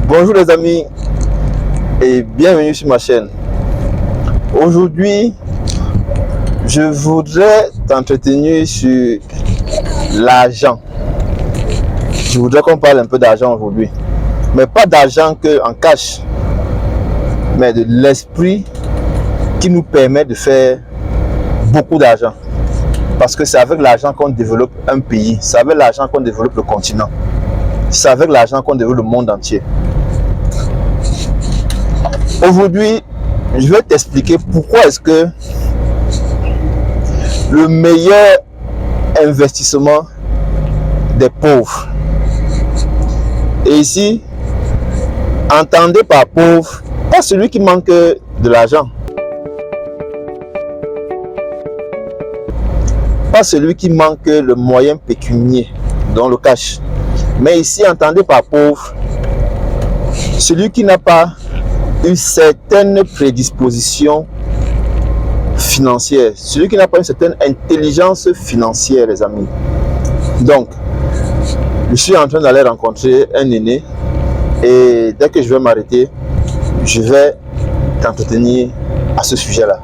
Bonjour les amis et bienvenue sur ma chaîne. Aujourd'hui, je voudrais t'entretenir sur l'argent. Je voudrais qu'on parle un peu d'argent aujourd'hui. Mais pas d'argent en cash, mais de l'esprit qui nous permet de faire beaucoup d'argent. Parce que c'est avec l'argent qu'on développe un pays, c'est avec l'argent qu'on développe le continent, c'est avec l'argent qu'on développe le monde entier. Aujourd'hui, je vais t'expliquer pourquoi est-ce que le meilleur investissement des pauvres. Et ici, entendez par pauvre, pas celui qui manque de l'argent, pas celui qui manque le moyen pécunier, dans le cash. Mais ici, entendez par pauvre, celui qui n'a pas une certaine prédisposition financière, celui qui n'a pas une certaine intelligence financière, les amis. Donc, je suis en train d'aller rencontrer un aîné et dès que je vais m'arrêter, je vais t'entretenir à ce sujet-là.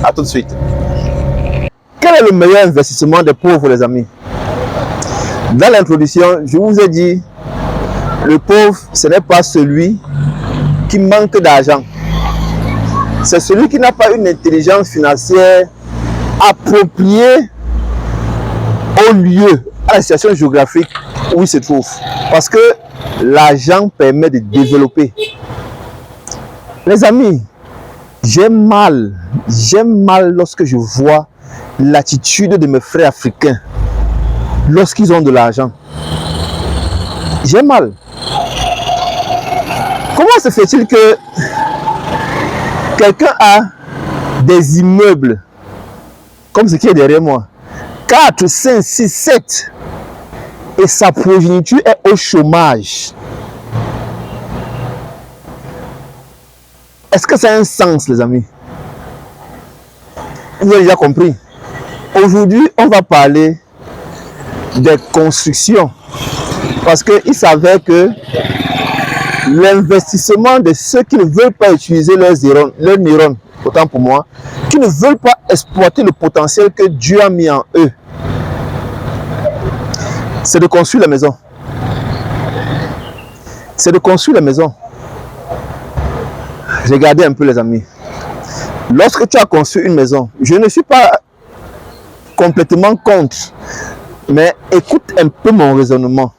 À tout de suite. Quel est le meilleur investissement des pauvres, les amis? Dans l'introduction, je vous ai dit, le pauvre, ce n'est pas celui qui manque d'argent. C'est celui qui n'a pas une intelligence financière appropriée au lieu, à la situation géographique où il se trouve. Parce que l'argent permet de développer. Les amis, j'aime mal lorsque je vois l'attitude de mes frères africains lorsqu'ils ont de l'argent. J'ai mal. Comment se fait-il que quelqu'un a des immeubles comme ce qui est derrière moi, 4, 5, 6, 7, et sa progéniture est au chômage? Est-ce que ça a un sens, les amis? Vous avez déjà compris. Aujourd'hui, on va parler des constructions. Parce qu'il s'avère que l'investissement de ceux qui ne veulent pas utiliser leurs neurones, autant pour moi, qui ne veulent pas exploiter le potentiel que Dieu a mis en eux, c'est de construire la maison. C'est de construire la maison. Regardez un peu, les amis. Lorsque tu as construit une maison, je ne suis pas complètement contre, mais écoute un peu mon raisonnement.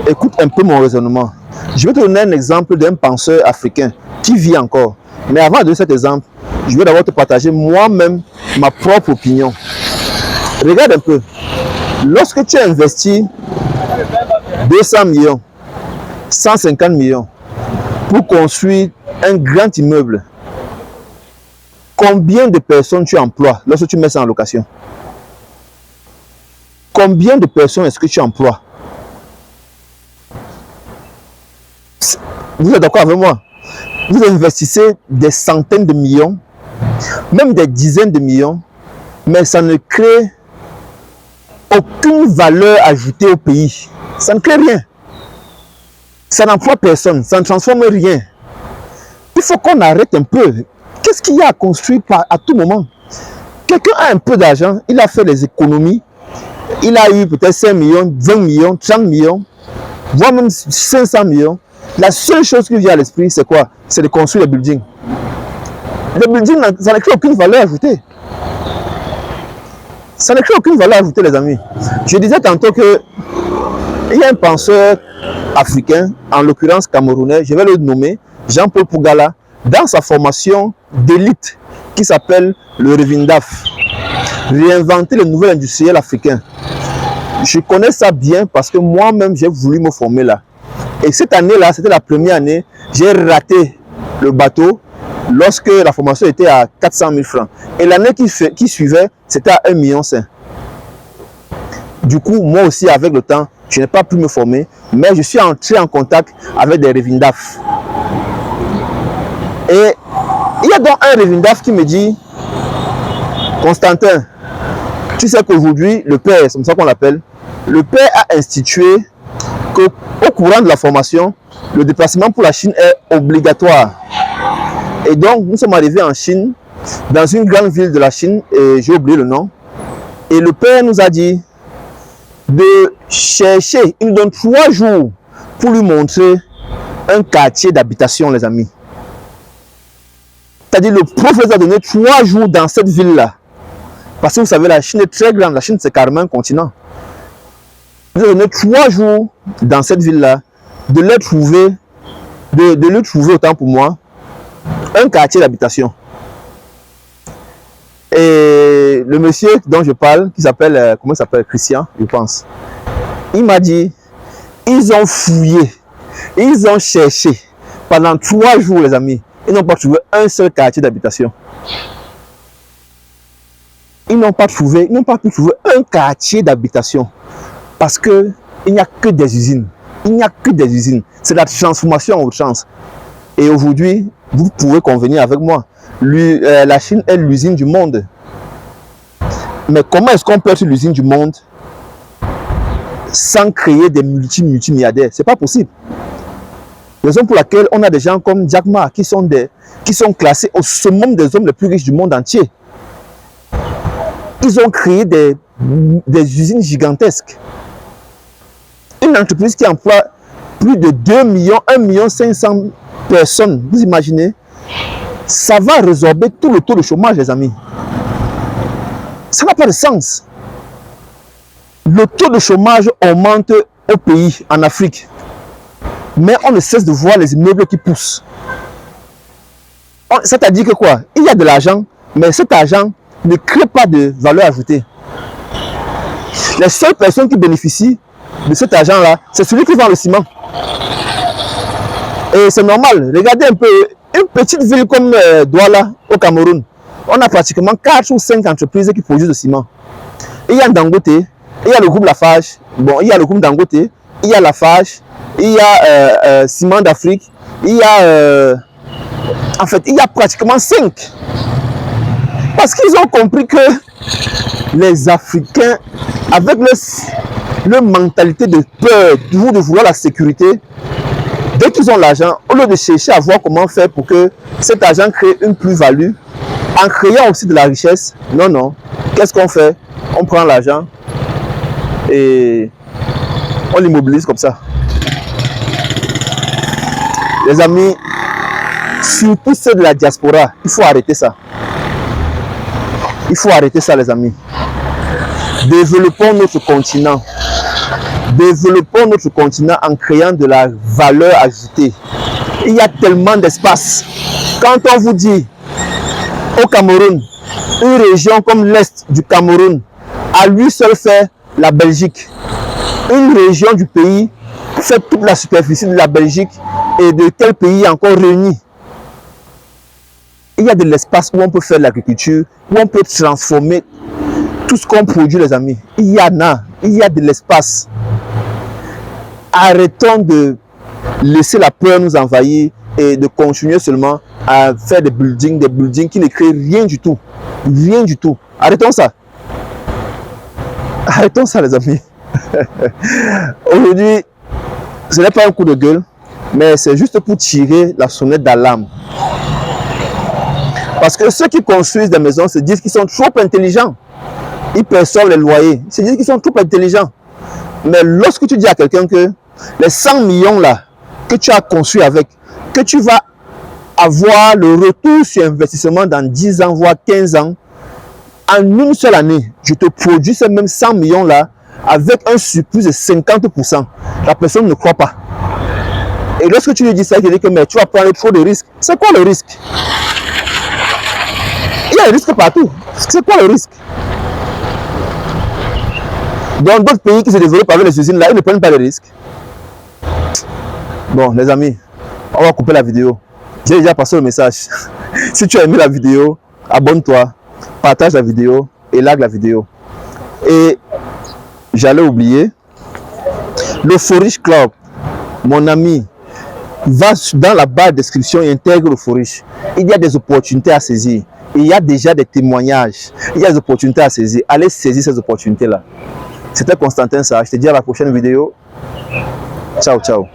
Écoute un peu mon raisonnement. Je vais te donner un exemple d'un penseur africain qui vit encore. Mais avant de donner cet exemple, je vais d'abord te partager moi-même ma propre opinion. Regarde un peu. Lorsque tu as investi 200 millions, 150 millions pour construire un grand immeuble, combien de personnes tu emploies lorsque tu mets ça en location? Combien de personnes est-ce que tu emploies? Vous êtes d'accord avec moi? Vous investissez des centaines de millions, même des dizaines de millions, mais ça ne crée aucune valeur ajoutée au pays. Ça ne crée rien. Ça n'emploie personne, ça ne transforme rien. Il faut qu'on arrête un peu. Qu'est-ce qu'il y a à construire à tout moment? Quelqu'un a un peu d'argent, il a fait des économies, il a eu peut-être 5 millions, 20 millions, 30 millions, voire même 500 millions. La seule chose qui vient à l'esprit, c'est quoi? C'est de construire les buildings. Les buildings, ça ne crée aucune valeur ajoutée. Ça ne crée aucune valeur ajoutée, les amis. Je disais tantôt que il y a un penseur africain, en l'occurrence camerounais, je vais le nommer, Jean-Paul Pougala, dans sa formation d'élite qui s'appelle le Revindaf, réinventer le nouvel industriel africain. Je connais ça bien parce que moi-même, j'ai voulu me former là. Et cette année-là, c'était la première année, j'ai raté le bateau lorsque la formation était à 400 000 francs. Et l'année qui suivait, c'était à 1,5 million. Du coup, moi aussi, avec le temps, je n'ai pas pu me former, mais je suis entré en contact avec des Revindaf. Et il y a donc un Revindaf qui me dit, Constantin, tu sais qu'aujourd'hui, le père, c'est comme ça qu'on l'appelle, le père a institué que au courant de la formation, le déplacement pour la Chine est obligatoire. Et donc, nous sommes arrivés en Chine, dans une grande ville de la Chine, et j'ai oublié le nom. Et le père nous a dit de chercher, il nous donne 3 jours pour lui montrer un quartier d'habitation, les amis. C'est-à-dire, le prof nous a donné 3 jours dans cette ville-là. Parce que vous savez, la Chine est très grande, la Chine c'est carrément un continent. Il nous a donné 3 jours dans cette ville-là, de lui trouver autant pour moi, un quartier d'habitation. Et le monsieur dont je parle, qui s'appelle, comment il s'appelle, Christian, je pense, il m'a dit, ils ont fouillé, ils ont cherché pendant 3 jours, les amis, ils n'ont pas trouvé un seul quartier d'habitation. Ils n'ont pas pu trouver un quartier d'habitation parce qu'il n'y a que des usines. Il n'y a que des usines. C'est la transformation en chance. Et aujourd'hui, vous pouvez convenir avec moi. La Chine est l'usine du monde. Mais comment est-ce qu'on peut être l'usine du monde sans créer des multimilliardaires? Ce n'est pas possible. Raison pour laquelle on a des gens comme Jack Ma qui sont classés au summum des hommes les plus riches du monde entier. Ils ont créé des usines gigantesques. Une entreprise qui emploie plus de 2 millions, 1 500 000 personnes, vous imaginez, ça va résorber tout le taux de chômage, les amis. Ça n'a pas de sens. Le taux de chômage augmente au pays, en Afrique. Mais on ne cesse de voir les immeubles qui poussent. C'est-à-dire que quoi? Il y a de l'argent, mais cet argent ne crée pas de valeur ajoutée. Les seules personnes qui bénéficient de cet argent-là, c'est celui qui vend le ciment. Et c'est normal. Regardez un peu, une petite ville comme Douala, au Cameroun, on a pratiquement 4 ou 5 entreprises qui produisent le ciment. Il y a Dangote, il y a le groupe Lafarge, bon, il y a le groupe Dangote, il y a Lafarge, il y a Ciment d'Afrique, il y a... en fait, il y a pratiquement 5. Parce qu'ils ont compris que les Africains, avec leur mentalité de peur, de vouloir la sécurité, dès qu'ils ont l'argent, au lieu de chercher à voir comment faire pour que cet argent crée une plus-value, en créant aussi de la richesse, non. Qu'est-ce qu'on fait? On prend l'argent et on l'immobilise comme ça. Les amis, surtout ceux de la diaspora, il faut arrêter ça. Il faut arrêter ça, les amis. Développons notre continent. Développons notre continent en créant de la valeur ajoutée. Il y a tellement d'espace. Quand on vous dit au Cameroun, une région comme l'Est du Cameroun, à lui seul fait la Belgique. Une région du pays fait toute la superficie de la Belgique et de quel pays encore réuni. Il y a de l'espace où on peut faire l'agriculture, où on peut transformer tout ce qu'on produit, les amis. Il y a de l'espace. Arrêtons de laisser la peur nous envahir et de continuer seulement à faire des buildings qui ne créent rien du tout. Rien du tout. Arrêtons ça. Arrêtons ça, les amis. Aujourd'hui, ce n'est pas un coup de gueule, mais c'est juste pour tirer la sonnette d'alarme. Parce que ceux qui construisent des maisons se disent qu'ils sont trop intelligents. Ils perçoivent les loyers. Ils se disent qu'ils sont trop intelligents. Mais lorsque tu dis à quelqu'un que les 100 millions là, que tu as construit avec, que tu vas avoir le retour sur investissement dans 10 ans, voire 15 ans, en une seule année, je te produis ces mêmes 100 millions là, avec un surplus de 50%. La personne ne croit pas. Et lorsque tu lui dis ça, il te dit que mais tu vas prendre trop de risques. C'est quoi le risque? Il y a des risques partout. C'est quoi le risque? Dans d'autres pays qui se développent avec les usines là, ils ne prennent pas de risques. Bon, les amis, on va couper la vidéo. J'ai déjà passé le message. Si tu as aimé la vidéo, abonne-toi, partage la vidéo et like la vidéo. Et j'allais oublier, le Forish Club, mon ami, va dans la barre de description et intègre le Forish. Il y a des opportunités à saisir. Il y a déjà des témoignages. Il y a des opportunités à saisir. Allez saisir ces opportunités-là. C'était Constantin, ça. Je te dis à la prochaine vidéo. Ciao, ciao.